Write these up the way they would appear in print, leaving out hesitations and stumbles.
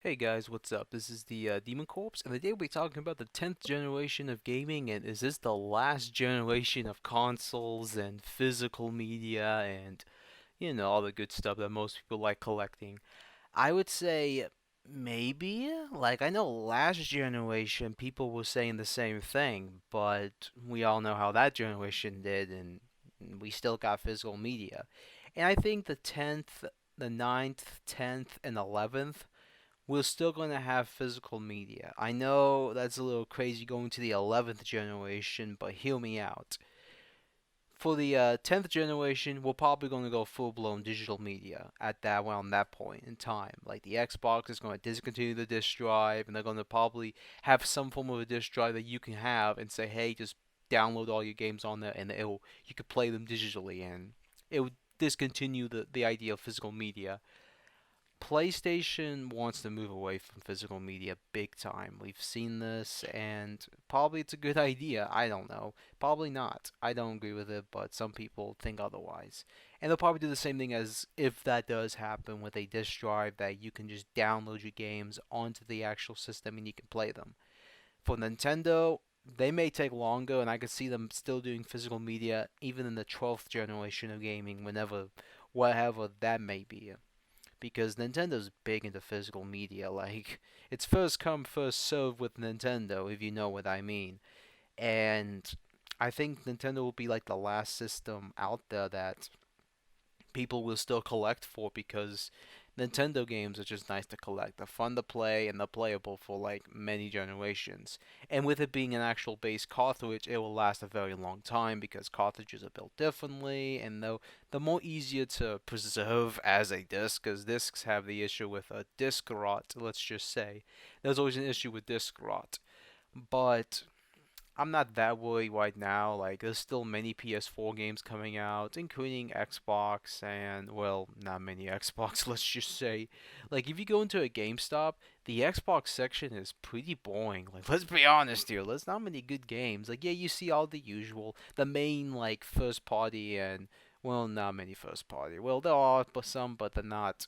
Hey guys, what's up? This is the Demon Corpse, and today we'll be talking about the 10th generation of gaming, and is this the last generation of consoles and physical media and, all the good stuff that most people like collecting? I would say maybe. Like, I know last generation people were saying the same thing, but we all know how that generation did, and we still got physical media. And I think the 10th, the ninth, 10th, and 11th we're still going to have physical media. I know that's a little crazy going to the 11th generation, but hear me out. For the 10th generation, we're probably going to go full blown digital media at that around that point in time. Like the Xbox is going to discontinue the disk drive, and they're going to probably have some form of a disk drive that you can have and say, hey, just download all your games on there, and you could play them digitally, and it would discontinue the idea of physical media. PlayStation wants to move away from physical media big time. We've seen this, and probably it's a good idea. I don't know. Probably not. I don't agree with it, but some people think otherwise. And they'll probably do the same thing as if that does happen with a disk drive that you can just download your games onto the actual system and you can play them. For Nintendo, they may take longer, and I could see them still doing physical media even in the 12th generation of gaming, whatever that may be, because Nintendo's big into physical media. Like, it's first come, first serve with Nintendo, if you know what I mean. And I think Nintendo will be like the last system out there that people will still collect for, because Nintendo games are just nice to collect. They're fun to play and they're playable for like many generations. And with it being an actual base cartridge, it will last a very long time because cartridges are built differently and they're more easier to preserve as a disc, because discs have the issue with a disc rot, let's just say. There's always an issue with disc rot. But I'm not that worried right now. Like, there's still many PS4 games coming out, including Xbox, and, well, not many Xbox, let's just say. Like, if you go into a GameStop, the Xbox section is pretty boring. Like, let's be honest here, there's not many good games. Like, yeah, you see all the usual, the main, like, first party, and, well, not many first party. Well, there are some, but they're not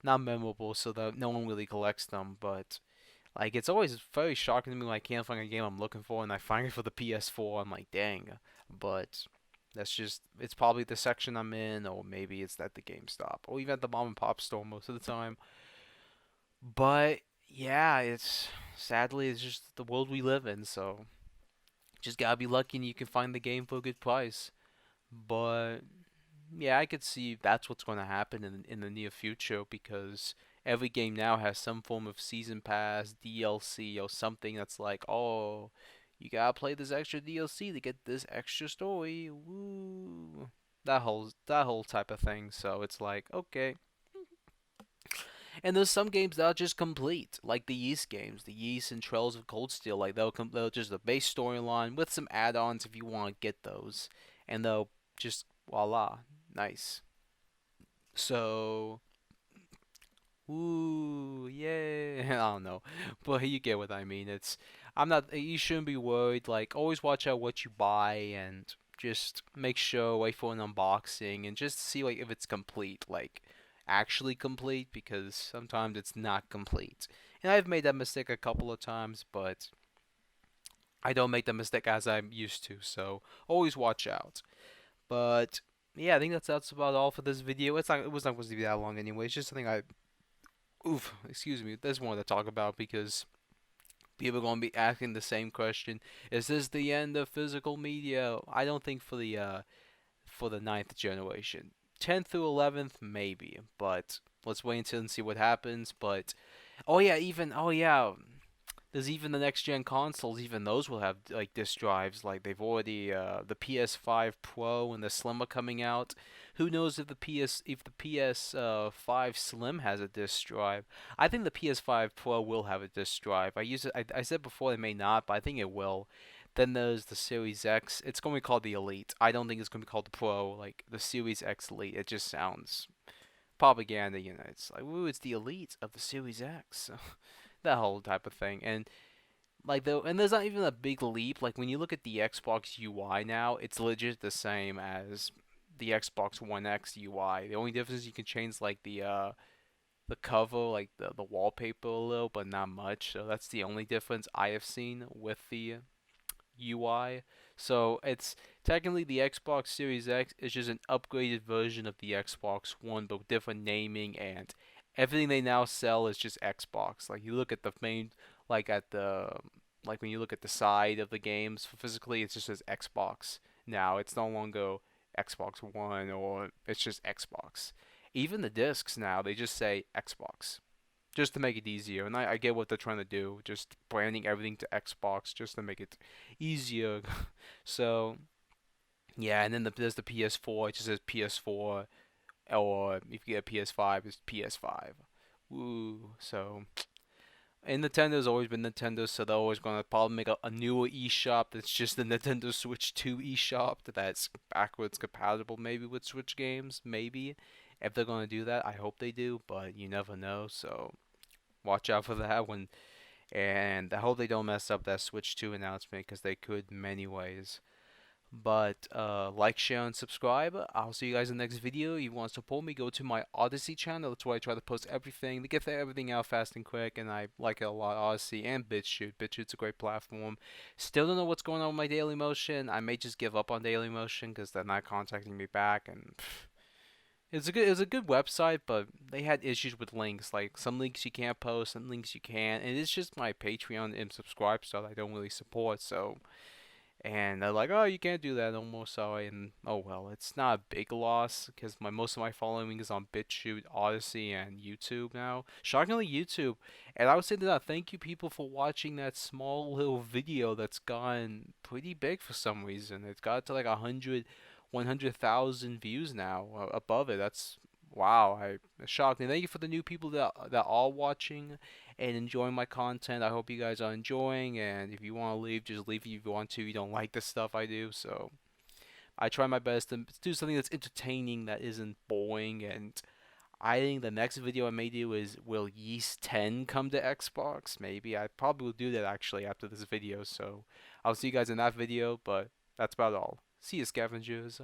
memorable, so that no one really collects them, but like, it's always very shocking to me when I can't find a game I'm looking for and I find it for the PS4. I'm like, dang. But it's probably the section I'm in, or maybe it's at the GameStop, or even at the mom and pop store most of the time. But yeah, it's just the world we live in, so just gotta be lucky and you can find the game for a good price. But yeah, I could see that's what's going to happen in the near future, because every game now has some form of season pass, DLC, or something that's like, oh, you gotta play this extra DLC to get this extra story. Woo. That whole type of thing. So it's like, okay. And there's some games that are just complete, like the Yeast games, the Yeast and Trails of Cold Steel. Like they'll just the base storyline with some add-ons if you want to get those, and they'll just voila, nice. So, ooh, yeah, I don't know, but you get what I mean. I'm not. You shouldn't be worried. Like, always watch out what you buy and just make sure wait for an unboxing and just see like if it's complete, like actually complete, because sometimes it's not complete. And I've made that mistake a couple of times, but I don't make the mistake as I'm used to. So always watch out. But yeah, I think that's about all for this video. It was not supposed to be that long anyway. It's just something excuse me, there's more to talk about, because people are going to be asking the same question. Is this the end of physical media? I don't think for the ninth generation. 10th through 11th, maybe, but let's wait until and see what happens. But oh yeah, there's even the next gen consoles. Even those will have like disk drives. Like they've already the PS5 Pro and the Slim are coming out. Who knows if the PS5 Slim has a disk drive? I think the PS5 Pro will have a disk drive. I said before it may not, but I think it will. Then there's the Series X. It's going to be called the Elite. I don't think it's going to be called the Pro. Like the Series X Elite. It just sounds propaganda. It's like, ooh, it's the Elite of the Series X. That whole type of thing. And there's not even a big leap. Like when you look at the Xbox UI now, it's legit the same as the Xbox One X UI. The only difference is you can change like the cover, like the wallpaper a little, but not much. So that's the only difference I have seen with the UI. So it's technically the Xbox Series X is just an upgraded version of the Xbox One, but with different naming, and everything they now sell is just Xbox. Like you look at the main, like at the, like when you look at the side of the games, physically it's just says Xbox. Now it's no longer Xbox One or it's just Xbox. Even the discs now, they just say Xbox just to make it easier. And I get what they're trying to do, just branding everything to Xbox just to make it easier. So yeah, and then there's the PS4. It just says PS4, or if you get a PS5, it's PS5. Woo. So and Nintendo's always been Nintendo, so they're always gonna probably make a newer eShop that's just the Nintendo Switch 2 eShop that's backwards compatible maybe with Switch games, maybe. If they're gonna do that, I hope they do, but you never know. So watch out for that one. And I hope they don't mess up that Switch 2 announcement because they could in many ways. But like, share, and subscribe. I'll see you guys in the next video. If you want to support me, go to my Odyssey channel. That's where I try to post everything to get everything out fast and quick. And I like it a lot. Odyssey and BitChute. BitChute's a great platform. Still don't know what's going on with my Dailymotion. I may just give up on Dailymotion because they're not contacting me back. And it's a good website, but they had issues with links. Like some links you can't post, some links you can, and it's just my Patreon and subscribe stuff I don't really support. So, and they're like, oh, you can't do that no more. Sorry, and oh well, it's not a big loss because my most of my following is on BitChute, Odyssey, and YouTube now. Shockingly, YouTube. And I would say that thank you people for watching that small little video that's gone pretty big for some reason. It's got to like 100,000 views now above it. That's wow. I shocked. And thank you for the new people that are watching and enjoying my content. I hope you guys are enjoying. And if you want to leave, just leave if you want to. You don't like the stuff I do, so I try my best to do something that's entertaining, that isn't boring. And I think the next video I may do is, will Yeast 10 come to Xbox? Maybe. I probably will do that actually after this video. So I'll see you guys in that video. But that's about all. See you, scavengers.